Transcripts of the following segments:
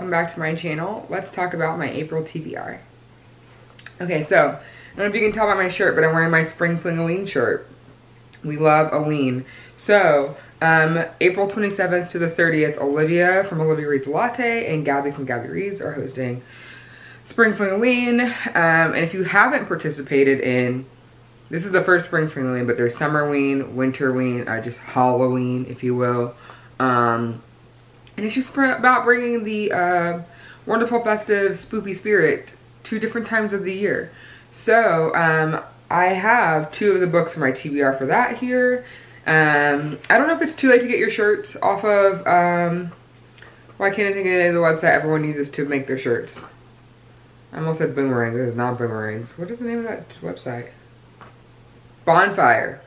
welcome back to my channel. Let's talk about my April TBR. Okay, so, I don't know if you can tell by my shirt, but I'm wearing my spring Fling O'Ween shirt. We love O'Ween. So, April 27th to the 30th, Olivia from Olivia Reads Latte and Gabby from Gabby Reads are hosting Spring Fling O'Ween. And if you haven't participated in, this is the first Spring Fling O'Ween, but there's Summerween, Winterween, just Halloween, if you will. And it's just about bringing the wonderful, festive, spoopy spirit to different times of the year. So, I have 2 of the books for my TBR for that here. I don't know if it's too late to get your shirts off of, why can't I think of the website everyone uses to make their shirts? I almost said Boomerang, this is not Boomerangs. What is the name of that website? Bonfire.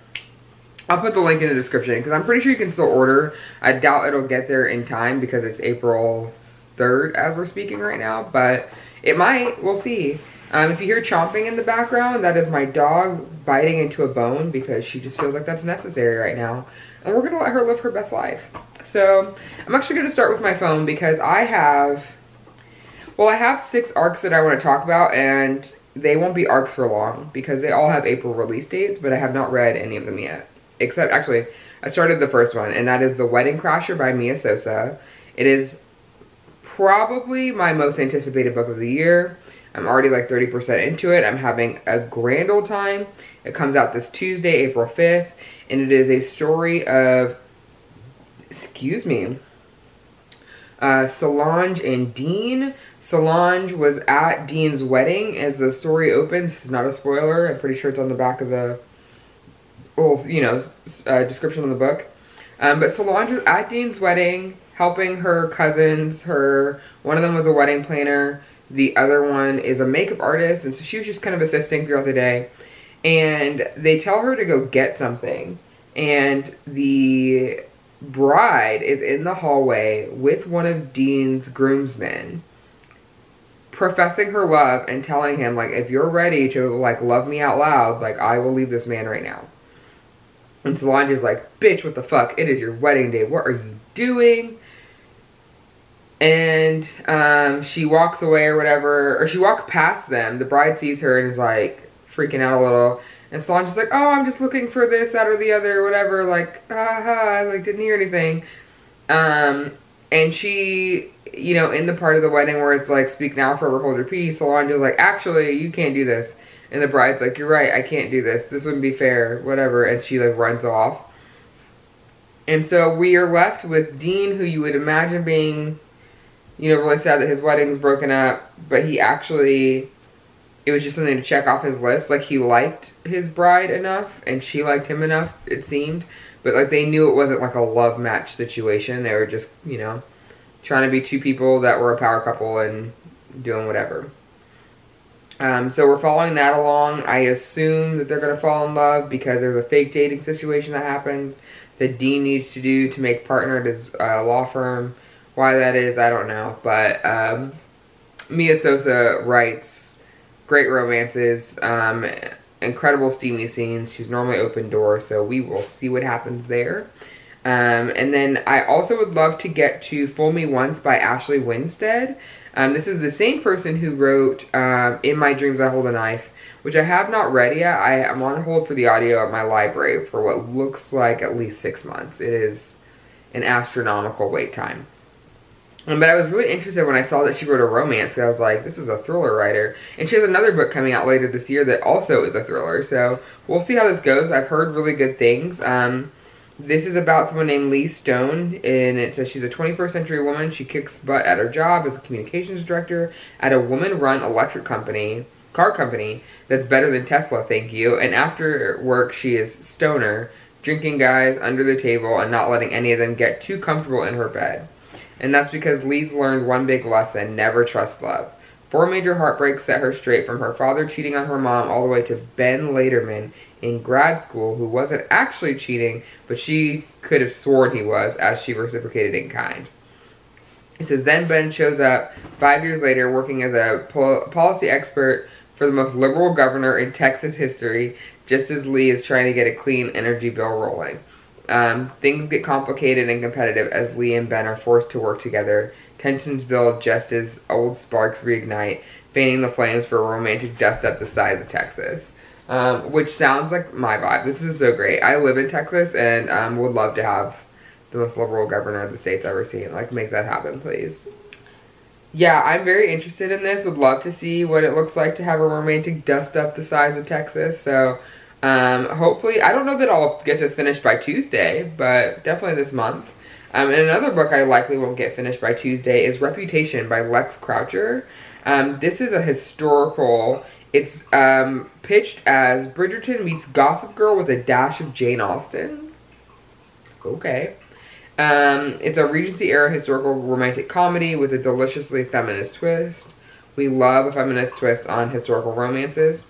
I'll put the link in the description because I'm pretty sure you can still order. I doubt it'll get there in time because it's April 3rd as we're speaking right now, but it might, we'll see. If you hear chomping in the background, that is my dog biting into a bone because she just feels like that's necessary right now. And we're gonna let her live her best life. So I'm actually gonna start with my phone because I have 6 arcs that I wanna talk about, and they won't be arcs for long because they all have April release dates, but I have not read any of them yet. Except, actually, I started the first one, and that is The Wedding Crasher by Mia Sosa. It is probably my most anticipated book of the year. I'm already like 30% into it. I'm having a grand old time. It comes out this Tuesday, April 5th, and it is a story of, Solange and Dean. Solange was at Dean's wedding as the story opens. This is not a spoiler. I'm pretty sure it's on the back of the description of the book. But Solange was at Dean's wedding, helping her cousins. One of them was a wedding planner. The other one is a makeup artist. And so she was just kind of assisting throughout the day. And they tell her to go get something. And the bride is in the hallway with one of Dean's groomsmen, professing her love and telling him, like, if you're ready to, like, love me out loud, like, I will leave this man right now. And Solange is like, bitch, what the fuck? It is your wedding day. What are you doing? And she walks away or whatever, or she walks past them. The bride sees her and is like freaking out a little. And Solange is like, oh, I'm just looking for this, that, or the other, whatever. Like, I like didn't hear anything. And she, in the part of the wedding where it's like, speak now, forever hold your peace, Solange is like, actually, you can't do this. And the bride's like, you're right, I can't do this. This wouldn't be fair, whatever. And she like runs off. And so we are left with Dean, who you would imagine being, really sad that his wedding's broken up. But he actually, it was just something to check off his list. Like, he liked his bride enough and she liked him enough, it seemed. But like, they knew it wasn't like a love match situation. They were just, trying to be 2 people that were a power couple and doing whatever. So we're following that along. I assume that they're going to fall in love because there's a fake dating situation that happens that Dean needs to do to make partner at his law firm. Why that is, I don't know. But Mia Sosa writes great romances, incredible steamy scenes. She's normally open door, so we will see what happens there. And then I also would love to get to Fool Me Once by Ashley Winstead. This is the same person who wrote In My Dreams I Hold a Knife, which I have not read yet. I'm on hold for the audio at my library for what looks like at least 6 months. It is an astronomical wait time. But I was really interested when I saw that she wrote a romance, because I was like, this is a thriller writer. And she has another book coming out later this year that also is a thriller. So we'll see how this goes. I've heard really good things. This is about someone named Lee Stone, and it says she's a 21st century woman. She kicks butt at her job as a communications director at a woman-run electric car company that's better than Tesla, thank you. And after work, she is stoner, drinking guys under the table and not letting any of them get too comfortable in her bed. And that's because Lee's learned one big lesson: never trust love. 4 major heartbreaks set her straight, from her father cheating on her mom all the way to Ben Laderman in grad school, who wasn't actually cheating, but she could have sworn he was, as she reciprocated in kind. It says, then Ben shows up 5 years later working as a policy expert for the most liberal governor in Texas history, just as Lee is trying to get a clean energy bill rolling. Things get complicated and competitive as Lee and Ben are forced to work together Tensions build just as old sparks reignite, fanning the flames for a romantic dust-up the size of Texas. Which sounds like my vibe. This is so great. I live in Texas and would love to have the most liberal governor the state's ever seen. Like, make that happen, please. Yeah, I'm very interested in this. Would love to see what it looks like to have a romantic dust-up the size of Texas. So, hopefully, I don't know that I'll get this finished by Tuesday, but definitely this month. And another book I likely won't get finished by Tuesday is Reputation by Lex Croucher. This is a historical. It's pitched as Bridgerton meets Gossip Girl with a dash of Jane Austen. Okay. It's a Regency-era historical romantic comedy with a deliciously feminist twist. We love a feminist twist on historical romances.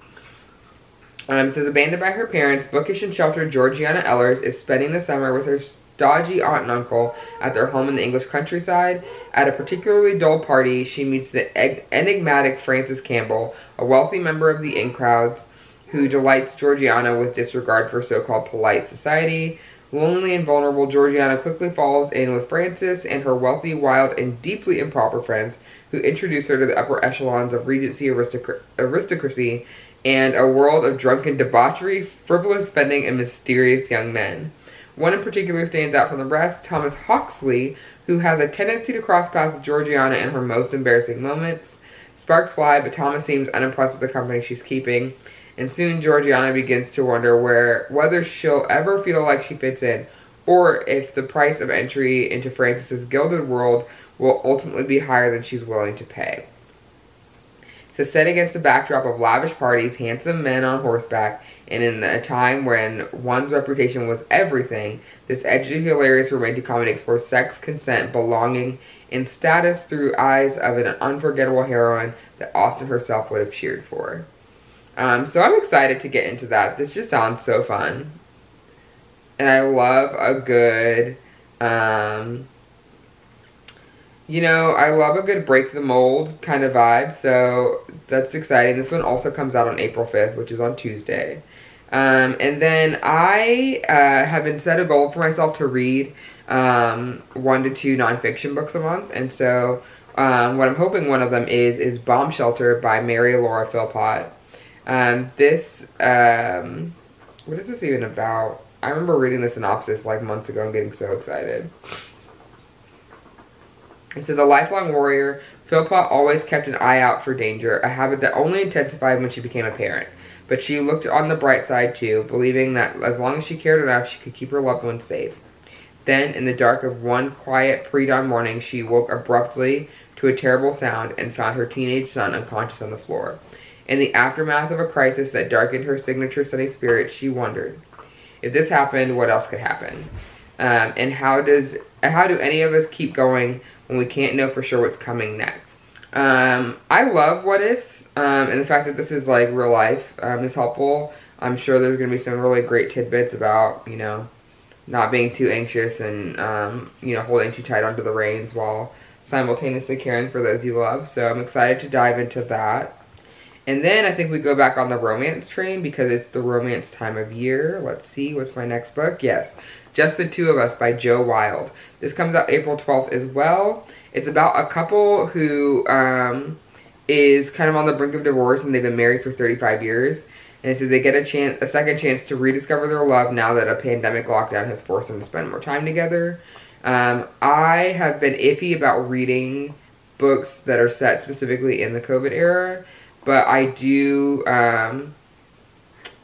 It says, abandoned by her parents, bookish and sheltered Georgiana Ellers is spending the summer with her dodgy aunt and uncle at their home in the English countryside. At a particularly dull party, she meets the enigmatic Frances Campbell, a wealthy member of the in-crowds, who delights Georgiana with disregard for so-called polite society. Lonely and vulnerable, Georgiana quickly falls in with Frances and her wealthy, wild, and deeply improper friends, who introduce her to the upper echelons of Regency aristocracy and a world of drunken debauchery, frivolous spending, and mysterious young men. One in particular stands out from the rest, Thomas Hawksley, who has a tendency to cross paths with Georgiana in her most embarrassing moments. Sparks fly, but Thomas seems unimpressed with the company she's keeping. And soon Georgiana begins to wonder whether she'll ever feel like she fits in, or if the price of entry into Frances's gilded world will ultimately be higher than she's willing to pay. So set against the backdrop of lavish parties, handsome men on horseback, and in a time when one's reputation was everything, this edgy, hilarious romantic comedy explores sex, consent, belonging, and status through eyes of an unforgettable heroine that Austen herself would have cheered for. So I'm excited to get into that. This just sounds so fun. And I love a good, you know, I love a good break the mold kind of vibe. So that's exciting. This one also comes out on April 5th, which is on Tuesday. And then I have been set a goal for myself to read 1 to 2 nonfiction books a month. And so what I'm hoping one of them is Bomb Shelter by Mary Laura Philpott. This, what is this even about? I remember reading the synopsis like months ago and getting so excited. It says, a lifelong warrior, Philpott always kept an eye out for danger, a habit that only intensified when she became a parent. But she looked on the bright side too, believing that as long as she cared enough, she could keep her loved ones safe. Then, in the dark of one quiet pre-dawn morning, she woke abruptly to a terrible sound and found her teenage son unconscious on the floor. In the aftermath of a crisis that darkened her signature sunny spirit, she wondered, if this happened, what else could happen? And how do any of us keep going when we can't know for sure what's coming next? I love what ifs, and the fact that this is like real life is helpful. I'm sure there's going to be some really great tidbits about, you know, not being too anxious and, you know, holding too tight onto the reins while simultaneously caring for those you love. So I'm excited to dive into that. And then I think we go back on the romance train because it's the romance time of year. Let's see, what's my next book? Yes, Just the Two of Us by Jo Wilde. This comes out April 12th as well. It's about a couple who is kind of on the brink of divorce and they've been married for 35 years. And it says they get a second chance to rediscover their love now that a pandemic lockdown has forced them to spend more time together. I have been iffy about reading books that are set specifically in the COVID era. But I do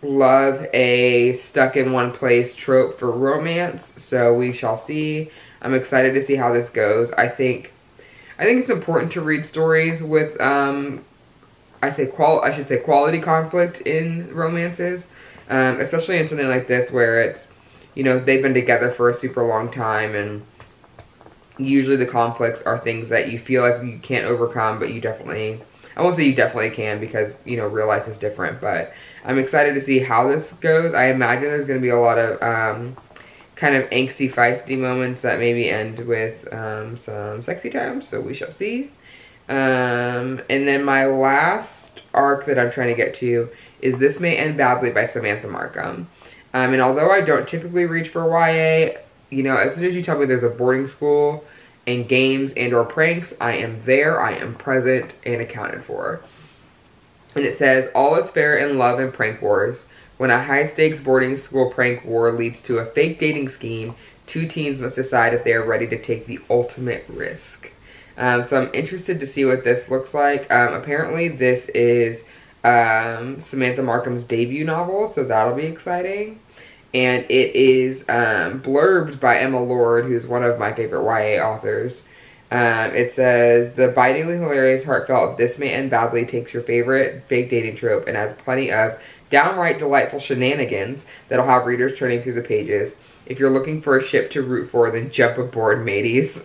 love a stuck in one place trope for romance, so we shall see. I'm excited to see how this goes. I think it's important to read stories with I should say quality conflict in romances, especially in something like this where it's, you know, they've been together for a super long time and usually the conflicts are things that you feel like you can't overcome, but you definitely, I won't say you definitely can because, you know, real life is different, but I'm excited to see how this goes. I imagine there's going to be a lot of kind of angsty, feisty moments that maybe end with some sexy times, so we shall see. And then my last arc that I'm trying to get to is This May End Badly by Samantha Markham. And although I don't typically reach for YA, you know, as soon as you tell me there's a boarding school and games and or pranks, I am there, I am present and accounted for. And it says, all is fair in love and prank wars. When a high-stakes boarding school prank war leads to a fake dating scheme, two teens must decide if they are ready to take the ultimate risk. So I'm interested to see what this looks like. Apparently this is Samantha Markham's debut novel, so that'll be exciting. And it is blurbed by Emma Lord, who's one of my favorite YA authors. It says, the bitingly hilarious, heartfelt, this may end badly takes your favorite fake dating trope and has plenty of downright delightful shenanigans that'll have readers turning through the pages. If you're looking for a ship to root for, then jump aboard, mateys.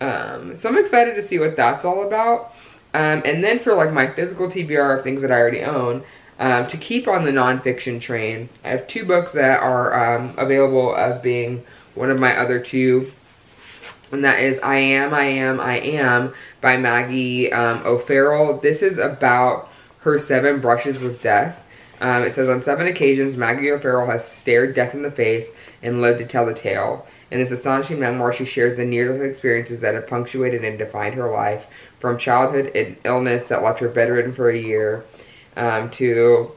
So I'm excited to see what that's all about. And then for like my physical TBR of things that I already own, to keep on the nonfiction train, I have 2 books that are available as being one of my other 2. And that is I Am by Maggie O'Farrell. This is about her 7 brushes with death. It says, on 7 occasions, Maggie O'Farrell has stared death in the face and lived to tell the tale. In this astonishing memoir, she shares the near-death experiences that have punctuated and defined her life, from childhood illness that left her bedridden for a year, to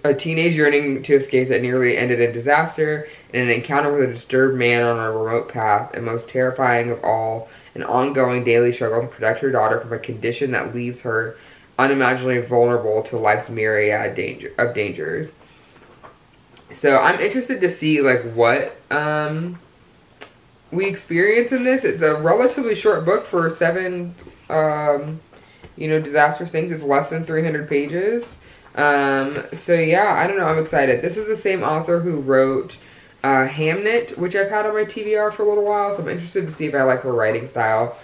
a teenage yearning to escape that nearly ended in disaster, and an encounter with a disturbed man on a remote path, and most terrifying of all, an ongoing daily struggle to protect her daughter from a condition that leaves her unimaginably vulnerable to life's myriad of dangers. So I'm interested to see like what we experience in this. It's a relatively short book for 7 you know, disastrous things. It's less than 300 pages. So yeah, I don't know, I'm excited. This is the same author who wrote Hamnet, which I've had on my TBR for a little while, so I'm interested to see if I like her writing style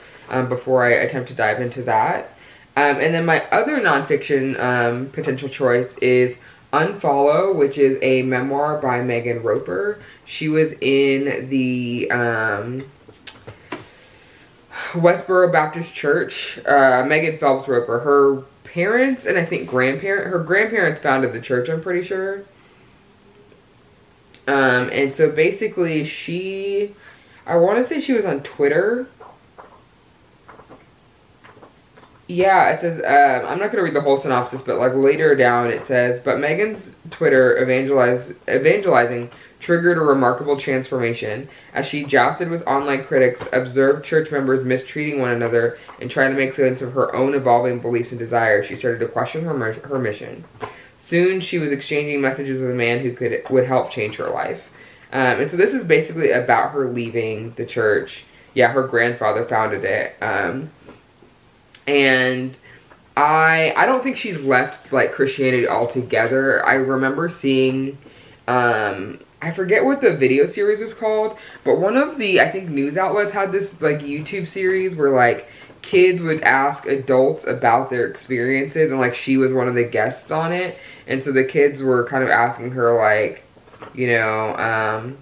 before I attempt to dive into that. And then my other nonfiction potential choice is Unfollow, which is a memoir by Megan Roper. She was in the Westboro Baptist Church. Megan Phelps Roper. Her parents and I think her grandparents founded the church, I'm pretty sure. And so basically I want to say she was on Twitter. Yeah, it says, I'm not going to read the whole synopsis, but like later down it says, but Megan's Twitter evangelizing triggered a remarkable transformation as she jousted with online critics, observed church members mistreating one another, and tried to make sense of her own evolving beliefs and desires. She started to question her mission. Soon she was exchanging messages with a man who would help change her life. And so this is basically about her leaving the church. Yeah, her grandfather founded it. And I don't think she's left like Christianity altogether. I remember seeing, I forget what the video series was called, but one of the, I think, news outlets had this like YouTube series where like kids would ask adults about their experiences, and like she was one of the guests on it. And so the kids were kind of asking her like, you know,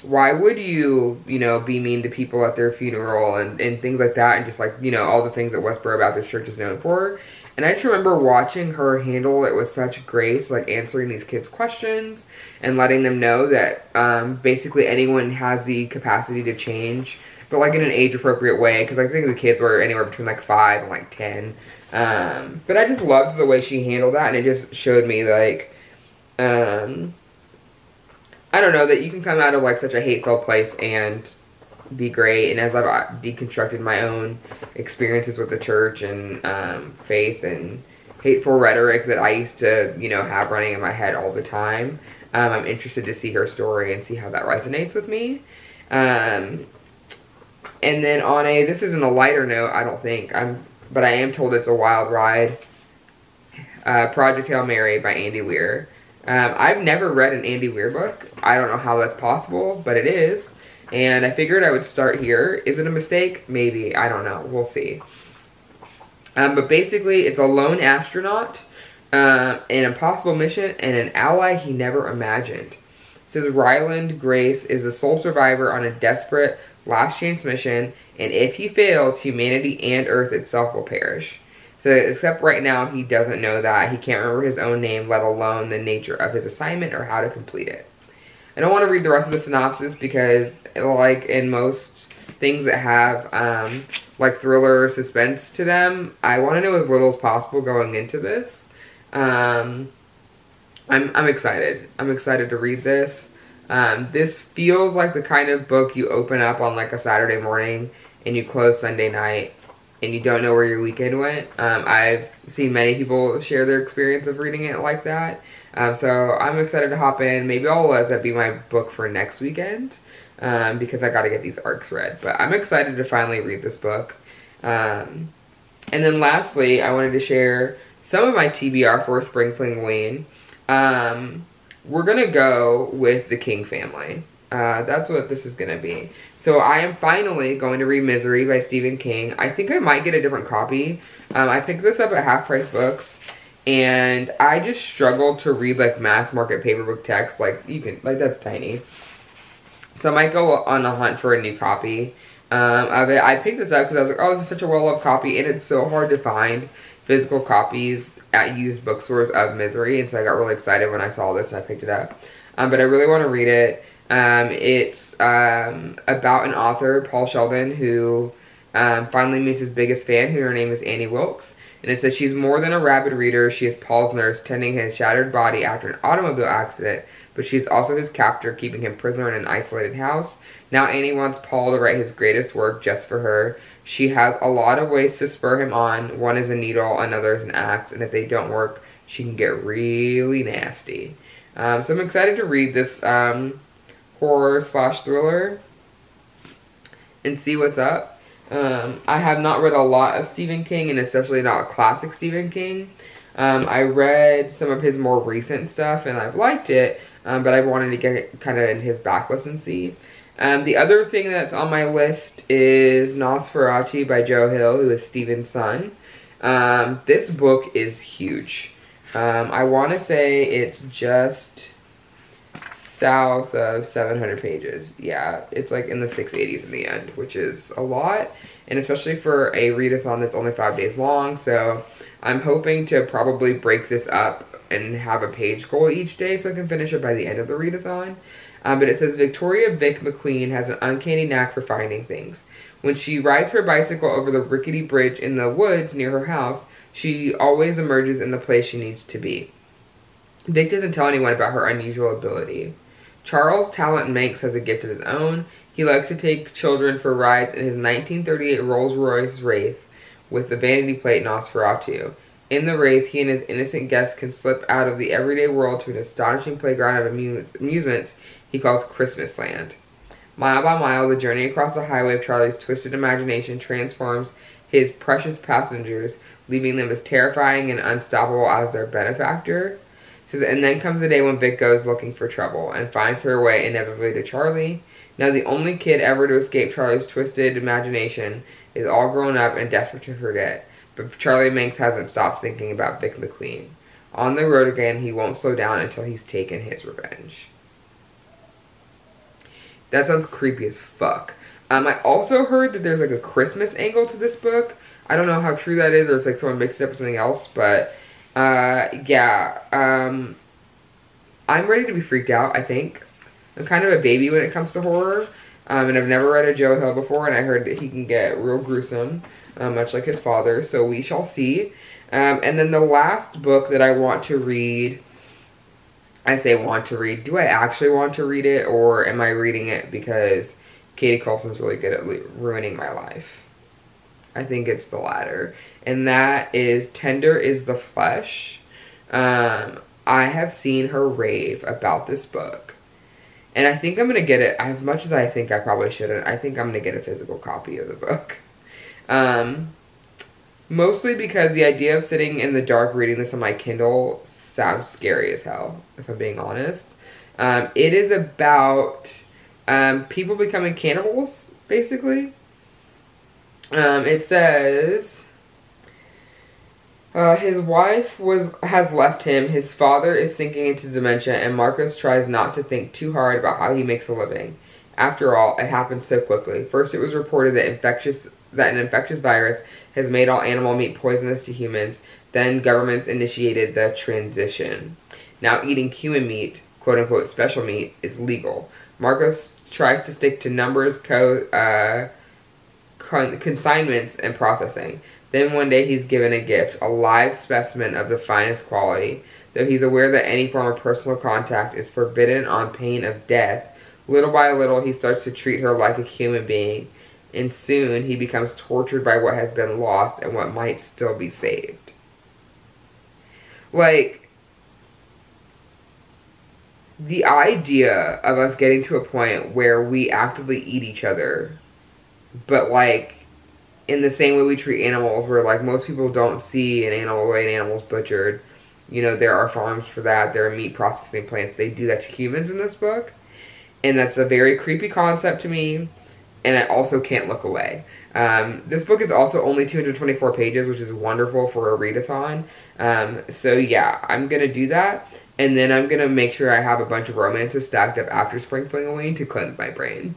why would you, you know, be mean to people at their funeral and things like that, and just like, you know, all the things that Westboro Baptist Church is known for. And I just remember watching her handle it with such grace, like answering these kids' questions and letting them know that basically anyone has the capacity to change, but like in an age-appropriate way, because I think the kids were anywhere between like 5 and like 10. But I just loved the way she handled that, and it just showed me like, I don't know, that you can come out of like such a hateful place and be great. And as I've deconstructed my own experiences with the church and faith and hateful rhetoric that I used to, you know, have running in my head all the time, I'm interested to see her story and see how that resonates with me. And then on this isn't a lighter note, I don't think, but I am told it's a wild ride, Project Hail Mary by Andy Weir. I've never read an Andy Weir book. I don't know how that's possible, but it is. And I figured I would start here. Is it a mistake? Maybe. I don't know. We'll see. But basically, it's a lone astronaut, an impossible mission, and an ally he never imagined. It says Ryland Grace is a sole survivor on a desperate last chance mission, and if he fails, humanity and Earth itself will perish. So, except right now, he doesn't know that. He can't remember his own name, let alone the nature of his assignment or how to complete it. I don't want to read the rest of the synopsis because, like in most things that have like thriller or suspense to them, I want to know as little as possible going into this. I'm excited. I'm excited to read this. This feels like the kind of book you open up on like a Saturday morning and you close Sunday night and you don't know where your weekend went. I've seen many people share their experience of reading it like that. So I'm excited to hop in. Maybe I'll let that be my book for next weekend because I got to get these arcs read. But I'm excited to finally read this book. And then lastly, I wanted to share some of my TBR for Spring Fling O'Ween. We're going to go with the King family. That's what this is going to be. So I am finally going to read Misery by Stephen King. I think I might get a different copy. I picked this up at Half Price Books. And I just struggle to read like mass market paper book text. Like that's tiny. So I might go on a hunt for a new copy of it. I picked this up because I was like, oh, this is such a well-loved copy. And it's so hard to find physical copies at used bookstores of Misery. And so I got really excited when I saw this and I picked it up. But I really want to read it. It's about an author, Paul Sheldon, who finally meets his biggest fan, who her name is Annie Wilkes. And it says she's more than a rabid reader. She is Paul's nurse, tending his shattered body after an automobile accident, but she's also his captor, keeping him prisoner in an isolated house. Now Annie wants Paul to write his greatest work just for her. She has a lot of ways to spur him on. One is a needle, another is an axe, and if they don't work, she can get really nasty. So I'm excited to read this horror/thriller and see what's up. I have not read a lot of Stephen King, and especially not classic Stephen King. I read some of his more recent stuff, and I've liked it, but I wanted to get kind of in his backlist and see. The other thing that's on my list is Nosferatu by Joe Hill, who is Stephen's son. This book is huge. I want to say it's just south of 700 pages. Yeah, it's like in the 680s in the end, which is a lot, and especially for a readathon that's only 5 days long. So I'm hoping to probably break this up and have a page goal each day so I can finish it by the end of the readathon. But it says Victoria Vick McQueen has an uncanny knack for finding things. When she rides her bicycle over the rickety bridge in the woods near her house, she always emerges in the place she needs to be. Vic doesn't tell anyone about her unusual ability. Charles Talent Manx has a gift of his own. He likes to take children for rides in his 1938 Rolls-Royce Wraith with the vanity plate Nosferatu. In the Wraith, he and his innocent guests can slip out of the everyday world to an astonishing playground of amusements he calls Christmas Land. Mile by mile, the journey across the highway of Charlie's twisted imagination transforms his precious passengers, leaving them as terrifying and unstoppable as their benefactor. Says, and then comes the day when Vic goes looking for trouble and finds her way inevitably to Charlie. Now the only kid ever to escape Charlie's twisted imagination is all grown up and desperate to forget. But Charlie Manx hasn't stopped thinking about Vic McQueen. On the road again, he won't slow down until he's taken his revenge. That sounds creepy as fuck. I also heard that there's like a Christmas angle to this book. I don't know how true that is, or it's like someone mixed it up with something else, but yeah, I'm ready to be freaked out, I think. I'm kind of a baby when it comes to horror, and I've never read a Joe Hill before, and I heard that he can get real gruesome, much like his father, so we shall see. And then the last book that I want to read, I say want to read, do I actually want to read it, or am I reading it because Katie Coulson's really good at ruining my life? I think it's the latter. And that is Tender is the Flesh. I have seen her rave about this book. And I think I'm going to get it, as much as I think I probably shouldn't, I think I'm going to get a physical copy of the book. Mostly because the idea of sitting in the dark reading this on my Kindle sounds scary as hell, if I'm being honest. It is about people becoming cannibals, basically. It says his wife has left him, his father is sinking into dementia, and Marcus tries not to think too hard about how he makes a living. After all, it happened so quickly. First it was reported that an infectious virus has made all animal meat poisonous to humans. Then governments initiated the transition. Now eating human meat, quote-unquote special meat, is legal. Marcus tries to stick to numbers, consignments and processing. Then one day he's given a gift, a live specimen of the finest quality. Though he's aware that any form of personal contact is forbidden on pain of death, little by little he starts to treat her like a human being. And soon he becomes tortured by what has been lost and what might still be saved. Like, the idea of us getting to a point where we actively eat each other, but like in the same way we treat animals, where like most people don't see an animal the way an animal's butchered. You know, there are farms for that. There are meat processing plants. They do that to humans in this book. And that's a very creepy concept to me. And I also can't look away. This book is also only 224 pages, which is wonderful for a readathon. So yeah, I'm going to do that. And then I'm going to make sure I have a bunch of romances stacked up after Spring Fling O'Ween to cleanse my brain.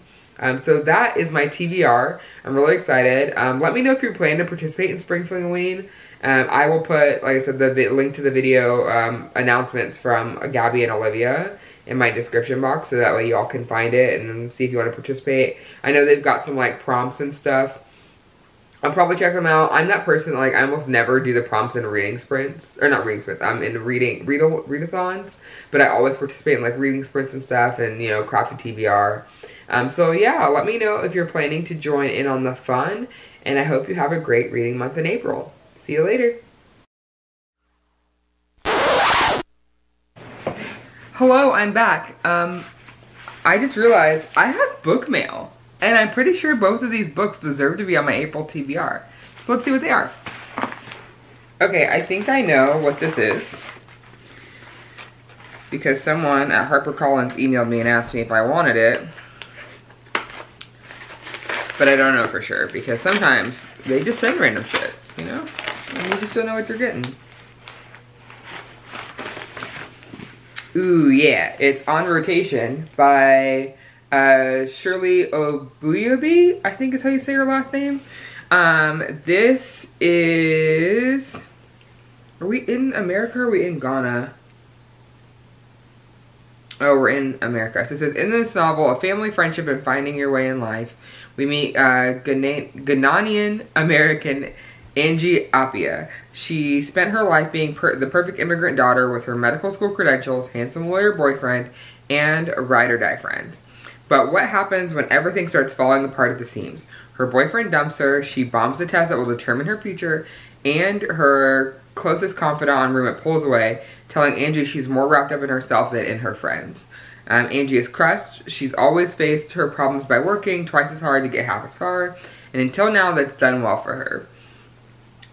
So that is my TBR. I'm really excited. Let me know if you're planning to participate in Spring Fling O'Ween. I will put, like I said, the link to the video announcements from Gabby and Olivia in my description box, so that way y'all can find it and see if you want to participate. I know they've got some like prompts and stuff. I'll probably check them out. I'm that person, like, I almost never do the prompts in reading sprints, or not reading sprints, I'm in readathons, but I always participate in like reading sprints and stuff, and you know, craft a TBR. So yeah, let me know if you're planning to join in on the fun, and I hope you have a great reading month in April. See you later. Hello, I'm back. I just realized I have book mail, and I'm pretty sure both of these books deserve to be on my April TBR. So let's see what they are. Okay, I think I know what this is, because someone at HarperCollins emailed me and asked me if I wanted it. But I don't know for sure, because sometimes they just send random shit, you know? And you just don't know what you're getting. Ooh, yeah. It's On Rotation by Shirley Obuyobi, I think is how you say her last name. This is... Are we in America or are we in Ghana? Oh, we're in America. So it says, in this novel, a family friendship and finding your way in life, we meet Ghanaian American Angie Appiah. She spent her life being the perfect immigrant daughter with her medical school credentials, handsome lawyer boyfriend, and ride or die friends. But what happens when everything starts falling apart at the seams? Her boyfriend dumps her, she bombs the test that will determine her future, and her closest confidant en route pulls away, telling Angie she's more wrapped up in herself than in her friends. Angie is crushed. She's always faced her problems by working twice as hard to get half as far, and until now that's done well for her.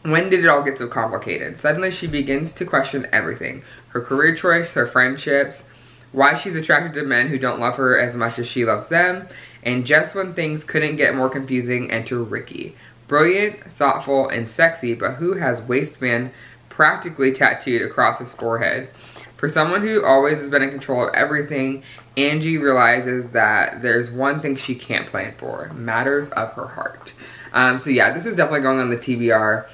When did it all get so complicated? Suddenly she begins to question everything. Her career choice, her friendships, why she's attracted to men who don't love her as much as she loves them, and just when things couldn't get more confusing, enter Ricky. Brilliant, thoughtful, and sexy, but who has waistband practically tattooed across his forehead. For someone who always has been in control of everything, Angie realizes that there's one thing she can't plan for, matters of her heart. So yeah, this is definitely going on the TBR.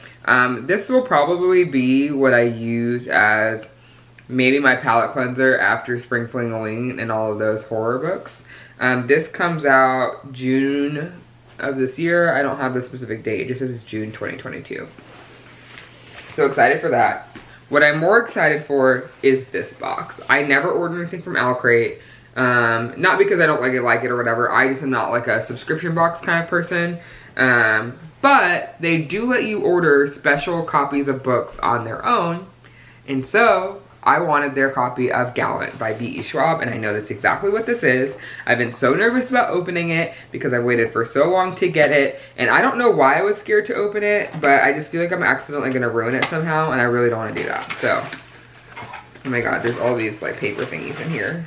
This will probably be what I use as maybe my palette cleanser after Spring Fling O'Ween and all of those horror books. This comes out June of this year. I don't have the specific date, it just says it's June 2022. So excited for that. What I'm more excited for is this box. I never order anything from Owlcrate. Not because I don't like it or whatever. I just am not like a subscription box kind of person. But they do let you order special copies of books on their own. And so I wanted their copy of Gallant by B.E. Schwab, and I know that's exactly what this is. I've been so nervous about opening it because I waited for so long to get it, and I don't know why I was scared to open it, but I just feel like I'm accidentally gonna ruin it somehow, and I really don't wanna do that. So, oh my god, there's all these like paper thingies in here.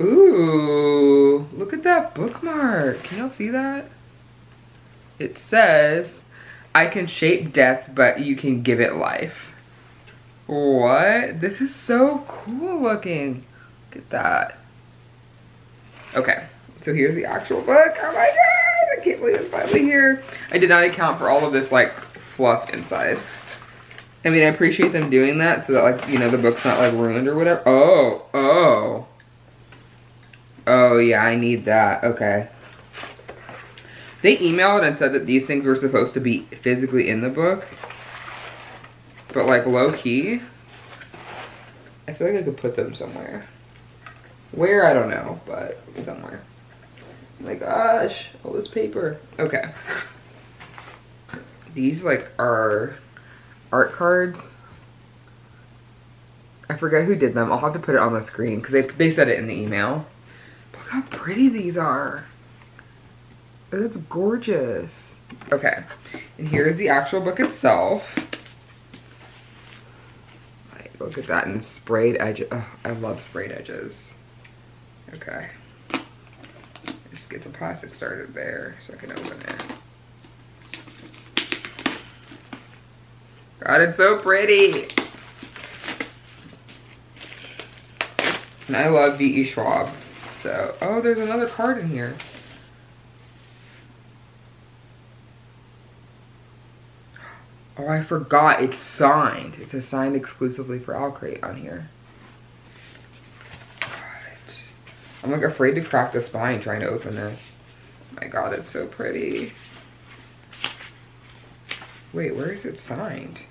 Ooh, look at that bookmark. Can y'all see that? It says, I can shape death, but you can give it life. What? This is so cool looking. Look at that. Okay, so here's the actual book. Oh my god, I can't believe it's finally here. I did not account for all of this like fluff inside. I mean, I appreciate them doing that so that like, you know, the book's not like ruined or whatever. Oh yeah, I need that. Okay. They emailed and said that these things were supposed to be physically in the book. But like low key, I feel like I could put them somewhere. Where, I don't know, but somewhere. Oh my gosh, all this paper. Okay. These like are art cards. I forget who did them. I'll have to put it on the screen because they said it in the email. Look how pretty these are. That's gorgeous. Okay, and here's the actual book itself. Like, look at that, and sprayed edges. Oh, I love sprayed edges. Okay. Just get the plastic started there so I can open it. God, it's so pretty. And I love V.E. Schwab. So, oh, there's another card in here. Oh, I forgot. It's signed. It says signed exclusively for Alcrate on here. God. I'm like afraid to crack the spine trying to open this. Oh my God, it's so pretty. Wait, where is it signed?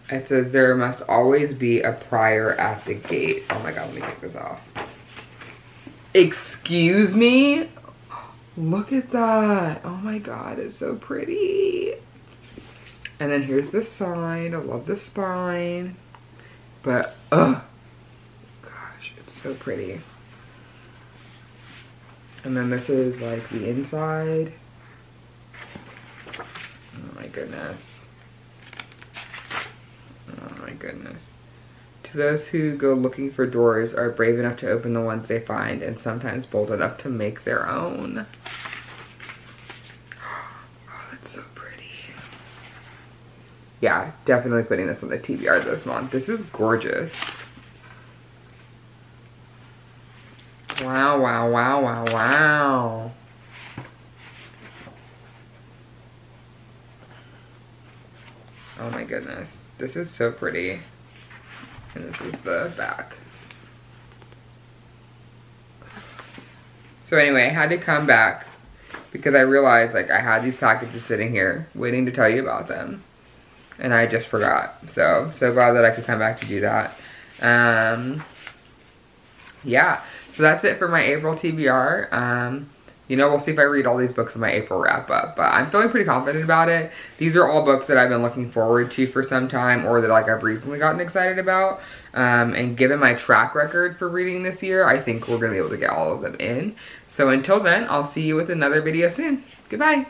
It says there must always be a prior at the gate. Oh my God, let me take this off. Excuse me? Look at that. Oh my God, it's so pretty. And then here's the sign. I love the spine. But, gosh, it's so pretty. And then this is like the inside. Oh my goodness. Oh my goodness. To those who go looking for doors are brave enough to open the ones they find and sometimes bold enough to make their own. Oh, that's so pretty. Yeah, definitely putting this on the TBR this month. This is gorgeous. Wow, wow, wow, wow, wow. Oh my goodness. This is so pretty. And this is the back. So anyway, I had to come back because I realized like I had these packages sitting here waiting to tell you about them. And I just forgot. So glad that I could come back to do that. Yeah, so that's it for my April TBR. You know, we'll see if I read all these books in my April wrap up, but I'm feeling pretty confident about it. These are all books that I've been looking forward to for some time, or that like I've recently gotten excited about. And given my track record for reading this year, I think we're gonna be able to get all of them in. So until then, I'll see you with another video soon. Goodbye.